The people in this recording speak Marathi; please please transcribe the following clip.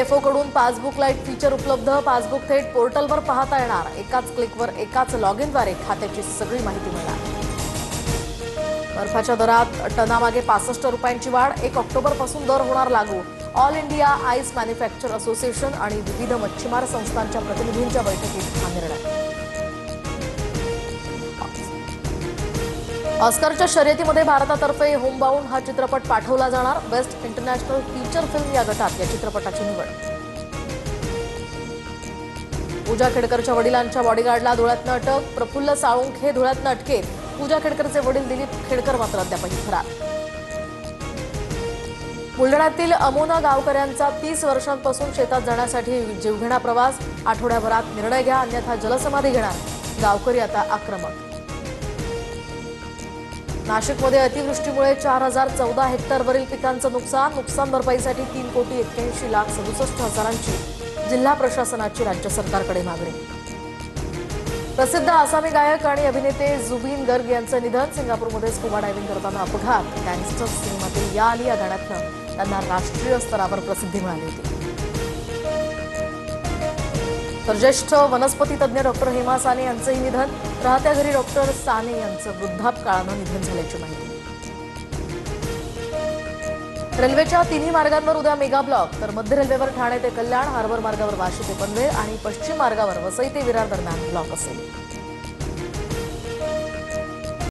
ईपीएफओ कडून पासबुक लाईट फीचर उपलब्ध। पासबुक थेट पोर्टलवर पाहता येणार। एकाच क्लिकवर एकाच लॉगिनद्वारे खात्याची सगळी माहिती मिळणार। बर्फाच्या दरात टनामागे 65 रुपयांची वाढ। 1 ऑक्टोबरपासून दर होणार लागू। All India ice manufacture association आणि विविध मच्छीमार संस्थांच्या प्रतिनिधींच्या बैठकीत हा निर्णय। ऑस्करच्या शर्यतीमध्ये भारतातर्फे होमबाउंड हा चित्रपट पाठवला जाणार। बेस्ट इंटरनॅशनल फीचर फिल्म या गटात या चित्रपटाची निवड। पूजा खेडकरच्या वडिलांच्या बॉडीगार्डला धुळ्यातनं अटक। प्रफुल्ल साळुंखे धुळ्यातनं अटकेत। पूजा खेडकरचे वडील दिलीप खेडकर मात्र अद्यापही फरार। बुलढाण्यातील अमोना गावकऱ्यांचा 30 वर्षांपासून शेतात जाण्यासाठी जीवघेणा प्रवास। आठवड्याभरात निर्णय घ्या, अन्यथा जलसमाधी घेणार। गावकरी आता आक्रमक। नाशिकमध्ये अतिवृष्टीमुळे 4014 हेक्टरवरील पिकांचं नुकसान भरपाईसाठी 3,81,67,67 जिल्हा प्रशासनाची राज्य सरकारकडे मागणी। प्रसिद्ध आसामी गायक आणि अभिनेते जुबिन गर्ग यांचं निधन। सिंगापूरमध्ये स्कुबा डायव्हिंग करताना अपघात। गँगस्टर सिनेमातील या आली या गाण्यातनं त्यांना राष्ट्रीय स्तरावर प्रसिद्धी मिळाली होती। तर ज्येष्ठ वनस्पती तज्ज्ञ डॉक्टर हेमा साने यांचंही निधन। राहत्या घरी डॉक्टर साने यांचं वृद्धापकाळानं निधन झाल्याची माहिती। रेल्वेच्या तिन्ही मार्गांवर उद्या मेगा ब्लॉक। तर मध्य रेल्वेवर ठाणे ते कल्याण, हार्बर मार्गावर वाशी ते पनवेल आणि पश्चिम मार्गावर वसई ते विरार दरम्यान ब्लॉक असेल।